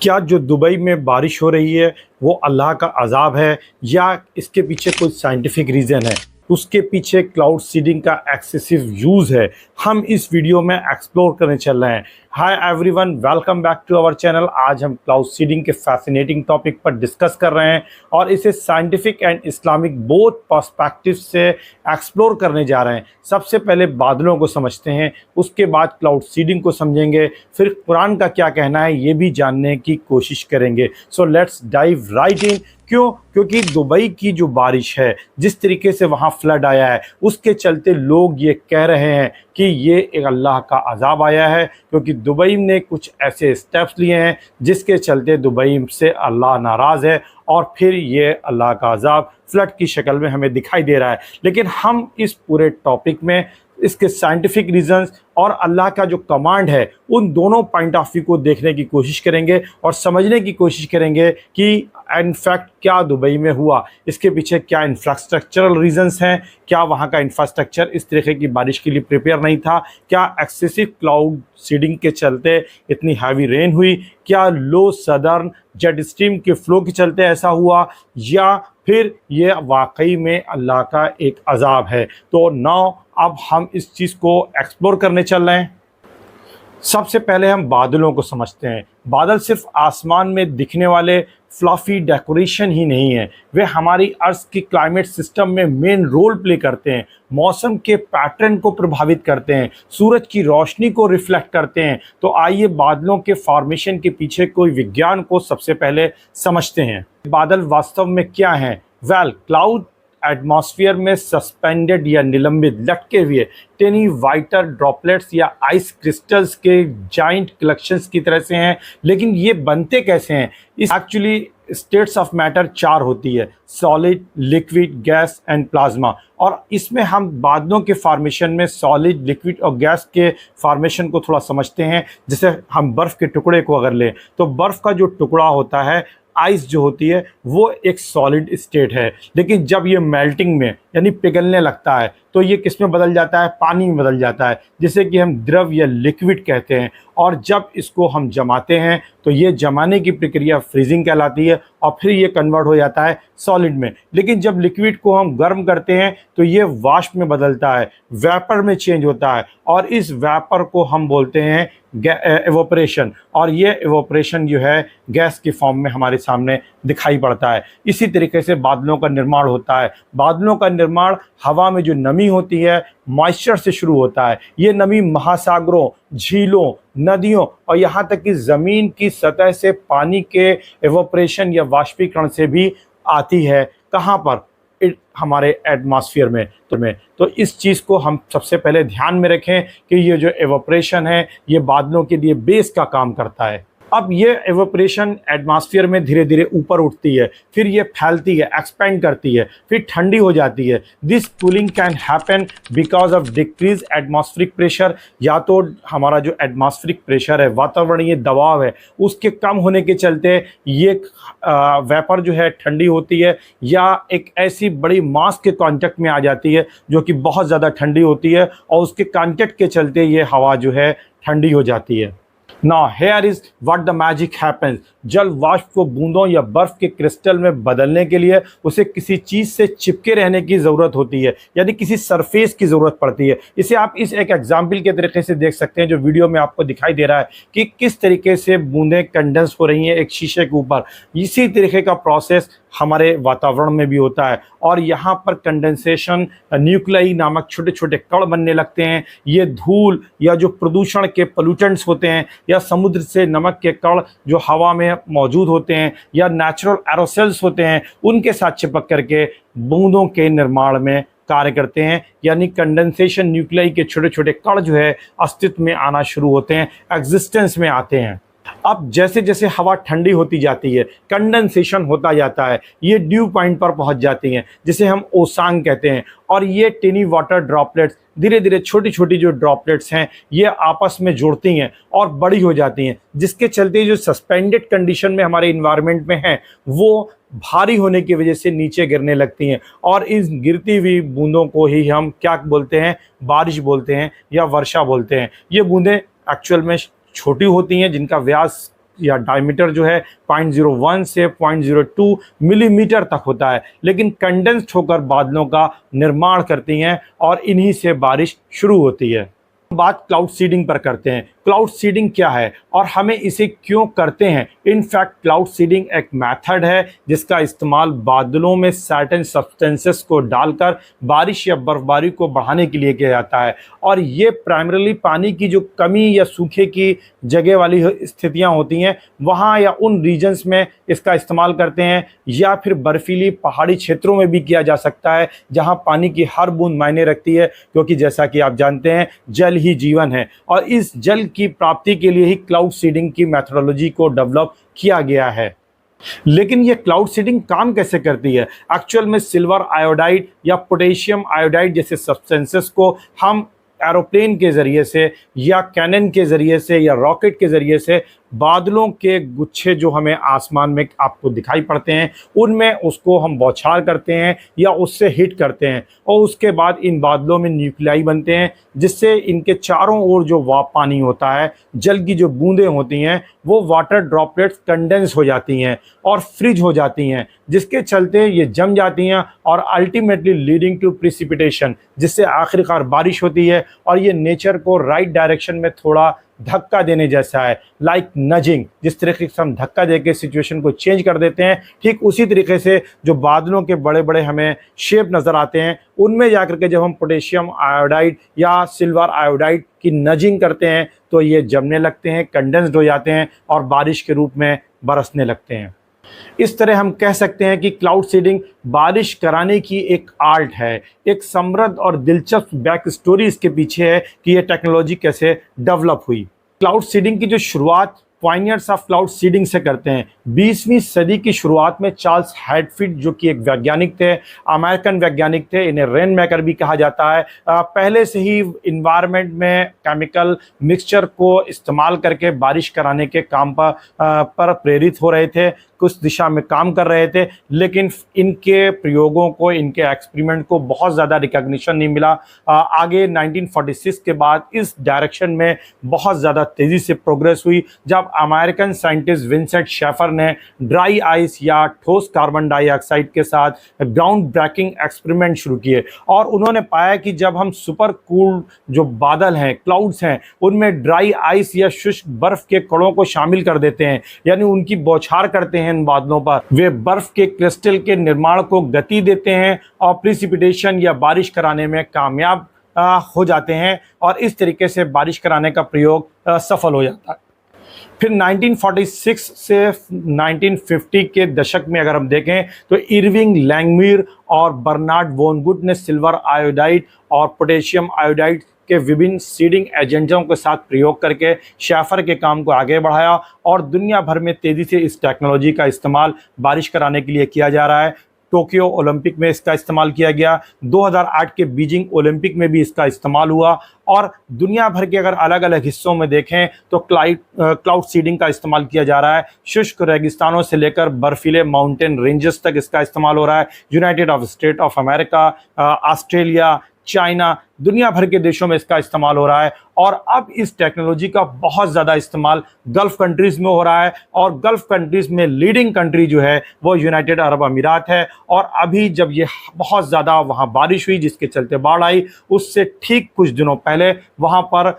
क्या जो दुबई में बारिश हो रही है वो अल्लाह का अज़ाब है या इसके पीछे कोई साइंटिफिक रीज़न है? उसके पीछे क्लाउड सीडिंग का एक्सेसिव यूज़ है। हम इस वीडियो में एक्सप्लोर करने चल रहे हैं। Hi everyone, welcome back to our channel. आज हम क्लाउड सीडिंग के फैसिनेटिंग टॉपिक पर डिस्कस कर रहे हैं और इसे scientific and Islamic both perspective से एक्सप्लोर करने जा रहे हैं। सबसे पहले बादलों को समझते हैं, उसके बाद क्लाउड सीडिंग को समझेंगे, फिर कुरान का क्या कहना है ये भी जानने की कोशिश करेंगे। सो लेट्स डाइव राइट इन। क्यों? क्योंकि दुबई की जो बारिश है, जिस तरीके से वहाँ फ्लड आया है, उसके चलते लोग ये कह रहे हैं कि ये एक अल्लाह का अज़ाब आया है, क्योंकि दुबई ने कुछ ऐसे स्टेप्स लिए हैं जिसके चलते दुबई से अल्लाह नाराज़ है और फिर ये अल्लाह का अज़ाब फ्लड की शक्ल में हमें दिखाई दे रहा है। लेकिन हम इस पूरे टॉपिक में इसके साइंटिफिक रीजंस और अल्लाह का जो कमांड है, उन दोनों पॉइंट ऑफ व्यू को देखने की कोशिश करेंगे और समझने की कोशिश करेंगे कि इनफैक्ट क्या दुबई में हुआ, इसके पीछे क्या इंफ्रास्ट्रक्चरल रीजंस हैं, क्या वहाँ का इंफ्रास्ट्रक्चर इस तरीके की बारिश के लिए प्रिपेयर नहीं था, क्या एक्सेसिव क्लाउड सीडिंग के चलते इतनी हैवी रेन हुई, क्या लो सदर्न जेट स्ट्रीम के फ्लो के चलते ऐसा हुआ, या फिर ये वाकई में अल्लाह का एक अज़ाब है। तो नाउ अब हम इस चीज़ को एक्सप्लोर करने चल रहे हैं। सबसे पहले हम बादलों को समझते हैं। बादल सिर्फ आसमान में दिखने वाले फ्लफी डेकोरेशन ही नहीं है, वे हमारी अर्थ की क्लाइमेट सिस्टम में मेन रोल प्ले करते हैं, मौसम के पैटर्न को प्रभावित करते हैं, सूरज की रोशनी को रिफ्लेक्ट करते हैं। तो आइए बादलों के फॉर्मेशन के पीछे कोई विज्ञान को सबसे पहले समझते हैं। बादल वास्तव में क्या हैं? क्लाउड एटमॉस्फेयर में सस्पेंडेड या निलंबित लटके हुए टेनी वाइटर ड्रॉपलेट्स या आइस क्रिस्टल्स के जाइंट कलेक्शंस की तरह से हैं। लेकिन ये बनते कैसे हैं? इस एक्चुअली स्टेट्स ऑफ मैटर 4 होती है: solid, liquid, gas and plasma. और इसमें हम बादलों के फॉर्मेशन में सॉलिड, लिक्विड और गैस के फॉर्मेशन को थोड़ा समझते हैं। जैसे हम बर्फ़ के टुकड़े को अगर लें तो बर्फ़ का जो टुकड़ा होता है, आइस जो होती है, वो एक सॉलिड स्टेट है। लेकिन जब ये मेल्टिंग में यानी पिघलने लगता है तो ये किस में बदल जाता है? पानी में बदल जाता है, जिसे कि हम द्रव या लिक्विड कहते हैं। और जब इसको हम जमाते हैं तो ये जमाने की प्रक्रिया फ्रीजिंग कहलाती है और फिर ये कन्वर्ट हो जाता है सॉलिड में। लेकिन जब लिक्विड को हम गर्म करते हैं तो ये वाष्प में बदलता है, वेपर में चेंज होता है और इस वेपर को हम बोलते हैं एवोपरेशन। और ये एवोपरेशन जो है गैस की फॉर्म में हमारे सामने दिखाई पड़ता है। इसी तरीके से बादलों का निर्माण होता है। बादलों का निर्माण हवा में जो नमी होती है, मॉइस्चर से शुरू होता है। ये नमी महासागरों, झीलों, नदियों और यहाँ तक कि ज़मीन की सतह से पानी के एवोपरेशन या वाष्पीकरण से भी आती है। कहाँ पर? हमारे एटमॉस्फेयर में। तो इस चीज़ को हम सबसे पहले ध्यान में रखें कि ये जो एवोपरेशन है ये बादलों के लिए बेस का काम करता है। अब ये एवोपरेशन एटमॉस्फेयर में धीरे धीरे ऊपर उठती है, फिर ये फैलती है, एक्सपेंड करती है, फिर ठंडी हो जाती है। This cooling can happen because of decrease atmospheric pressure. या तो हमारा जो एटमॉस्फेरिक प्रेशर है, वातावरणीय दबाव है, उसके कम होने के चलते ये वेपर जो है ठंडी होती है, या एक ऐसी बड़ी मास के कांटेक्ट में आ जाती है जो कि बहुत ज़्यादा ठंडी होती है और उसके कांटेक्ट के चलते ये हवा जो है ठंडी हो जाती है। Now here is what the magic happens। जल वाष्प को बूंदों या बर्फ के क्रिस्टल में बदलने के लिए उसे किसी चीज़ से चिपके रहने की ज़रूरत होती है, यानी किसी सरफेस की ज़रूरत पड़ती है। इसे आप इस एक एग्जाम्पल के तरीके से देख सकते हैं जो वीडियो में आपको दिखाई दे रहा है कि किस तरीके से बूंदें कंडेंस हो रही हैं एक शीशे के ऊपर। इसी तरीके का प्रोसेस हमारे वातावरण में भी होता है और यहाँ पर कंडेंसेशन न्यूक्लियाई नामक छोटे छोटे कण बनने लगते हैं। ये धूल या जो प्रदूषण के पोल्यूटेंट्स होते हैं, या समुद्र से नमक के कण जो हवा में मौजूद होते हैं, या नेचुरल एरोसल्स होते हैं, उनके साथ चिपक करके बूंदों के निर्माण में कार्य करते हैं। यानी कंडेंसेशन न्यूक्लियाई के छोटे छोटे कण जो है अस्तित्व में आना शुरू होते हैं, एग्जिस्टेंस में आते हैं। अब जैसे जैसे हवा ठंडी होती जाती है, कंडेंसेशन होता जाता है, ये ड्यू पॉइंट पर पहुंच जाती हैं, जिसे हम ओसांग कहते हैं। और ये टिनी वाटर ड्रॉपलेट्स धीरे धीरे छोटी छोटी जो ड्रॉपलेट्स हैं ये आपस में जुड़ती हैं और बड़ी हो जाती हैं, जिसके चलते जो सस्पेंडेड कंडीशन में हमारे इन्वायरमेंट में हैं वो भारी होने की वजह से नीचे गिरने लगती हैं। और इस गिरती हुई बूंदों को ही हम क्या बोलते हैं? बारिश बोलते हैं या वर्षा बोलते हैं। ये बूंदें एक्चुअल में छोटी होती हैं, जिनका व्यास या डायमीटर जो है 0.01 से 0.02 मिलीमीटर तक होता है, लेकिन कंडेंस्ड होकर बादलों का निर्माण करती हैं और इन्हीं से बारिश शुरू होती है। बात क्लाउड सीडिंग पर करते हैं। क्लाउड सीडिंग क्या है और हमें इसे क्यों करते हैं? इनफैक्ट क्लाउड सीडिंग एक मेथड है जिसका इस्तेमाल बादलों में सर्टेन सब्सटेंसेस को डालकर बारिश या बर्फबारी को बढ़ाने के लिए किया जाता है, और ये प्राइमरीली पानी की जो कमी या सूखे की जगह वाली स्थितियां होती हैं वहाँ या उन रीजन्स में इसका इस्तेमाल करते हैं, या फिर बर्फीली पहाड़ी क्षेत्रों में भी किया जा सकता है जहाँ पानी की हर बूंद मायने रखती है, क्योंकि जैसा कि आप जानते हैं जल ही जीवन है, और इस जल की प्राप्ति के लिए ही क्लाउड सीडिंग की मेथोडोलॉजी को डेवलप किया गया है। लेकिन ये क्लाउड सीडिंग काम कैसे करती है? एक्चुअल में सिल्वर आयोडाइड या पोटेशियम आयोडाइड जैसे सब्सटेंसेस को हम एरोप्लेन के ज़रिए से या कैनन के ज़रिए से या रॉकेट के ज़रिए से बादलों के गुच्छे जो हमें आसमान में आपको दिखाई पड़ते हैं उनमें उसको हम बौछार करते हैं या उससे हिट करते हैं, और उसके बाद इन बादलों में न्यूक्लियाई बनते हैं जिससे इनके चारों ओर जो पानी होता है, जल की जो बूंदें होती हैं, वो वाटर ड्रॉपलेट्स कंडेंस हो जाती हैं और फ्रीज हो जाती हैं, जिसके चलते ये जम जाती हैं और अल्टीमेटली लीडिंग टू प्रिसिपिटेशन, जिससे आखिरकार बारिश होती है। और ये नेचर को राइट डायरेक्शन में थोड़ा धक्का देने जैसा है, लाइक नजिंग। जिस तरीके से हम धक्का देके सिचुएशन को चेंज कर देते हैं, ठीक उसी तरीके से जो बादलों के बड़े बड़े हमें शेप नज़र आते हैं उनमें जाकर के जब हम पोटेशियम आयोडाइड या सिल्वर आयोडाइड की नजिंग करते हैं तो ये जमने लगते हैं, कंडेंस्ड हो जाते हैं और बारिश के रूप में बरसने लगते हैं। इस तरह हम कह सकते हैं कि क्लाउड सीडिंग बारिश कराने की एक आर्ट है। एक समृद्ध और दिलचस्प बैक स्टोरी इसके पीछे है कि ये टेक्नोलॉजी कैसे डेवलप हुई। क्लाउड सीडिंग की जो शुरुआत पायनियर्स ऑफ क्लाउड सीडिंग से करते हैं। 20वीं सदी की शुरुआत में चार्ल्स हैडफील्ड जो कि एक वैज्ञानिक थे, अमेरिकन वैज्ञानिक थे, इन्हें रेन मेकर भी कहा जाता है, पहले से ही इन्वायरमेंट में केमिकल मिक्सचर को इस्तेमाल करके बारिश कराने के काम पर प्रेरित हो रहे थे, कुछ दिशा में काम कर रहे थे, लेकिन इनके प्रयोगों को, इनके एक्सपेरिमेंट को बहुत ज़्यादा रिकॉग्निशन नहीं मिला। आगे 1946 के बाद इस डायरेक्शन में बहुत ज़्यादा तेज़ी से प्रोग्रेस हुई जब अमेरिकन साइंटिस्ट विंसेंट शेफर ने ड्राई आइस या ठोस कार्बन डाइऑक्साइड के साथ ग्राउंड ब्रेकिंग एक्सपेरिमेंट शुरू किए, और उन्होंने पाया कि जब हम सुपर कूल जो बादल हैं, क्लाउड्स हैं, उनमें ड्राई आइस या शुष्क बर्फ के कणों को शामिल कर देते हैं, यानी उनकी बौछार करते हैं इन बादलों पर, वे बर्फ के क्रिस्टल के निर्माण को गति देते हैं और प्रिसिपिटेशन या बारिश कराने में कामयाब हो जाते हैं, और इस तरीके से बारिश कराने का प्रयोग सफल हो जाता है। फिर 1946 से 1950 के दशक में अगर हम देखें तो इरविंग लैंगमुइर और बर्नार्ड वॉनगुट ने सिल्वर आयोडाइड और पोटेशियम आयोडाइड के विभिन्न सीडिंग एजेंटों के साथ प्रयोग करके शेफर के काम को आगे बढ़ाया, और दुनिया भर में तेज़ी से इस टेक्नोलॉजी का इस्तेमाल बारिश कराने के लिए किया जा रहा है। टोक्यो ओलंपिक में इसका इस्तेमाल किया गया, 2008 के बीजिंग ओलंपिक में भी इसका इस्तेमाल हुआ, और दुनिया भर के अगर अलग अलग हिस्सों में देखें तो क्लाउड सीडिंग का इस्तेमाल किया जा रहा है। शुष्क रेगिस्तानों से लेकर बर्फीले माउंटेन रेंजेस तक इसका इस्तेमाल हो रहा है। United state of America, Australia, China, दुनिया भर के देशों में इसका इस्तेमाल हो रहा है, और अब इस टेक्नोलॉजी का बहुत ज़्यादा इस्तेमाल गल्फ़ कंट्रीज़ में हो रहा है, और गल्फ़ कंट्रीज़ में लीडिंग कंट्री जो है वो यूनाइटेड अरब अमीरात है। और अभी जब ये बहुत ज़्यादा वहाँ बारिश हुई जिसके चलते बाढ़ आई, उससे ठीक कुछ दिनों पहले वहाँ पर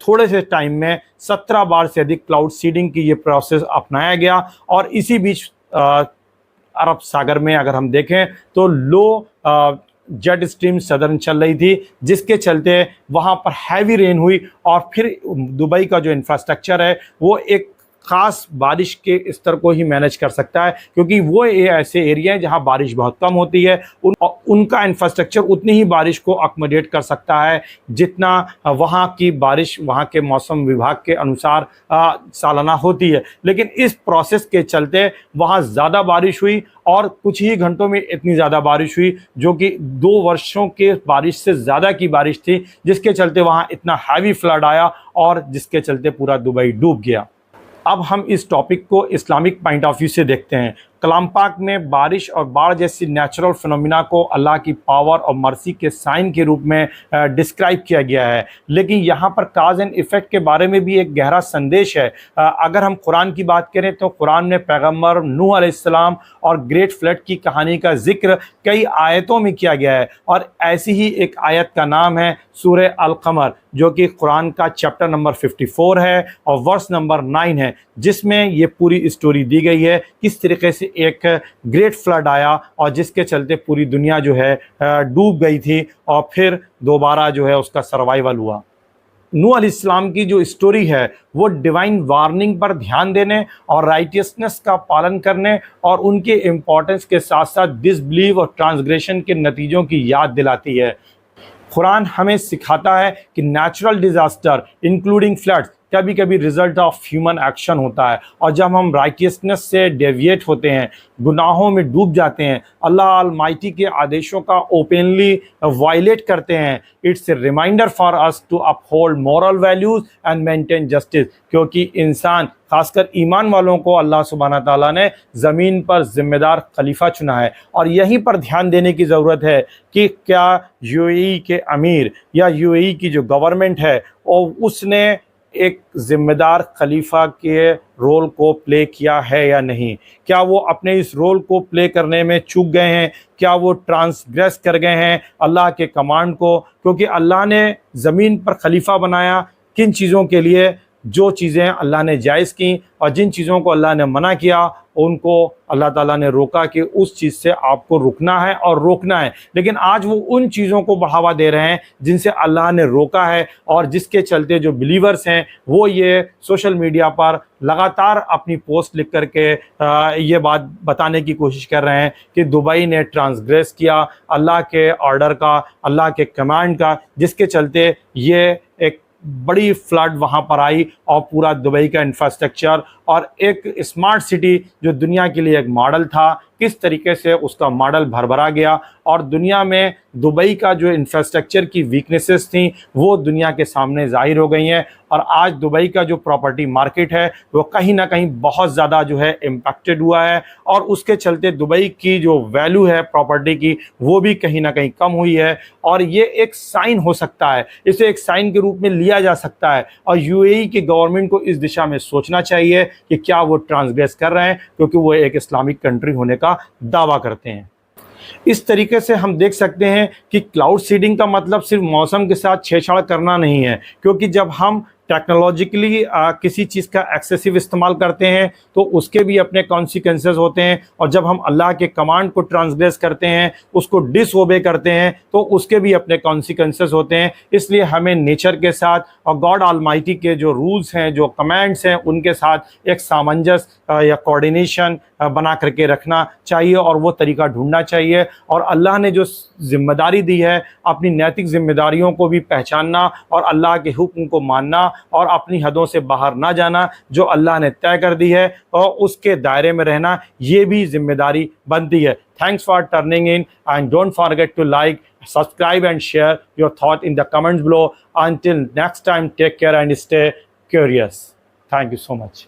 थोड़े से टाइम में 17 बार से अधिक क्लाउड सीडिंग की ये प्रोसेस अपनाया गया, और इसी बीच अरब सागर में अगर हम देखें तो लो जेट स्ट्रीम सदर्न चल रही थी, जिसके चलते वहाँ पर हैवी रेन हुई, और फिर दुबई का जो इंफ्रास्ट्रक्चर है वो एक ख़ास बारिश के स्तर को ही मैनेज कर सकता है, क्योंकि वो ये ऐसे एरिया हैं जहाँ बारिश बहुत कम होती है, उनका इंफ्रास्ट्रक्चर उतनी ही बारिश को अकोमोडेट कर सकता है जितना वहाँ की बारिश वहाँ के मौसम विभाग के अनुसार सालाना होती है। लेकिन इस प्रोसेस के चलते वहाँ ज़्यादा बारिश हुई, और कुछ ही घंटों में इतनी ज़्यादा बारिश हुई जो कि 2 वर्षों के बारिश से ज़्यादा की बारिश थी, जिसके चलते वहाँ इतना हैवी फ्लड आया और जिसके चलते पूरा दुबई डूब गया। अब हम इस टॉपिक को इस्लामिक पॉइंट ऑफ व्यू से देखते हैं। कलाम पाक में बारिश और बाढ़ जैसी नेचुरल फिनोमिना को अल्लाह की पावर और मर्सी के साइन के रूप में डिस्क्राइब किया गया है, लेकिन यहाँ पर काज एंड इफ़ेक्ट के बारे में भी एक गहरा संदेश है। अगर हम कुरान की बात करें तो कुरान में पैगम्बर नूह अलैहिस्सलाम और ग्रेट फ्लड की कहानी का जिक्र कई आयतों में किया गया है, और ऐसी ही एक आयत का नाम है सूरह अल कमर, जो कि कुरान का चैप्टर नंबर 54 है और वर्स नंबर 9 है, जिसमें ये पूरी स्टोरी दी गई है किस तरीके से एक ग्रेट फ्लड आया और जिसके चलते पूरी दुनिया जो है डूब गई थी और फिर दोबारा जो है उसका सर्वाइवल हुआ। नूह अलैहिस्सलाम की जो स्टोरी है वो डिवाइन वार्निंग पर ध्यान देने और राइटियसनेस का पालन करने और उनके इम्पोर्टेंस के साथ साथ डिसबिलीव और ट्रांसग्रेशन के नतीजों की याद दिलाती है। कुरान हमें सिखाता है कि नेचुरल डिज़ास्टर इंक्लूडिंग फ्लड्स कभी कभी रिजल्ट ऑफ ह्यूमन एक्शन होता है, और जब हम राइटियसनेस से डेविएट होते हैं, गुनाहों में डूब जाते हैं, अल्लाह अलमाइटी के आदेशों का ओपनली वायलेट करते हैं, it's a reminder for us to uphold moral values and maintain justice, क्योंकि इंसान खासकर ईमान वालों को अल्लाह सुब्हाना ताला ने ज़मीन पर ज़िम्मेदार खलीफा चुना है। और यहीं पर ध्यान देने की ज़रूरत है कि क्या यूएई के अमीर या यूएई की जो गवर्नमेंट है और उसने एक ज़िम्मेदार खलीफा के रोल को प्ले किया है या नहीं। क्या वो अपने इस रोल को प्ले करने में चूक गए हैं, क्या वो ट्रांसग्रेस कर गए हैं अल्लाह के कमांड को, क्योंकि अल्लाह ने ज़मीन पर खलीफा बनाया किन चीज़ों के लिए, जो चीज़ें अल्लाह ने जायज़ की, और जिन चीज़ों को अल्लाह ने मना किया उनको अल्लाह ताला ने रोका कि उस चीज़ से आपको रुकना है और रोकना है। लेकिन आज वो उन चीज़ों को बढ़ावा दे रहे हैं जिनसे अल्लाह ने रोका है, और जिसके चलते जो बिलीवर्स हैं वो ये सोशल मीडिया पर लगातार अपनी पोस्ट लिख करके ये बात बताने की कोशिश कर रहे हैं कि दुबई ने ट्रांसग्रेस किया अल्लाह के ऑर्डर का, अल्लाह के कमांड का, जिसके चलते ये एक बड़ी फ्लड वहाँ पर आई और पूरा दुबई का इंफ्रास्ट्रक्चर और एक स्मार्ट सिटी जो दुनिया के लिए एक मॉडल था, किस तरीके से उसका मॉडल भरभरा गया, और दुनिया में दुबई का जो इंफ्रास्ट्रक्चर की वीकनेसेस थी वो दुनिया के सामने ज़ाहिर हो गई हैं। और आज दुबई का जो प्रॉपर्टी मार्केट है वो कहीं ना कहीं बहुत ज़्यादा जो है इम्पैक्टेड हुआ है, और उसके चलते दुबई की जो वैल्यू है प्रॉपर्टी की वो भी कहीं ना कहीं कम हुई है। और ये एक साइन हो सकता है, इसे एक साइन के रूप में लिया जा सकता है, और यूएई की गवर्नमेंट को इस दिशा में सोचना चाहिए कि क्या वो ट्रांसग्रेस कर रहे हैं, क्योंकि वो एक इस्लामिक कंट्री होने का दावा करते हैं। इस तरीके से हम देख सकते हैं कि क्लाउड सीडिंग का मतलब सिर्फ मौसम के साथ छेड़छाड़ करना नहीं है, क्योंकि जब हम टेक्नोलॉजिकली किसी चीज़ का एक्सेसिव इस्तेमाल करते हैं तो उसके भी अपने कॉन्सिक्वेंसेस होते हैं, और जब हम अल्लाह के कमांड को ट्रांसग्रेस करते हैं, उसको डिसओबे करते हैं, तो उसके भी अपने कॉन्सिक्वेंसेस होते हैं। इसलिए हमें नेचर के साथ और गॉड ऑलमाइटी के जो रूल्स हैं, जो कमांड्स हैं, उनके साथ एक सामंजस्य या कोऑर्डिनेशन बना करके रखना चाहिए और वो तरीका ढूंढना चाहिए। और अल्लाह ने जो जिम्मेदारी दी है, अपनी नैतिक जिम्मेदारियों को भी पहचानना और अल्लाह के हुक्म को मानना और अपनी हदों से बाहर ना जाना, जो अल्लाह ने तय कर दी है, और उसके दायरे में रहना, ये भी जिम्मेदारी बनती है। Thanks for turning in, and don't forget to like, subscribe and share your thought in the comments below. Until next time, take care and stay curious. Thank you so much.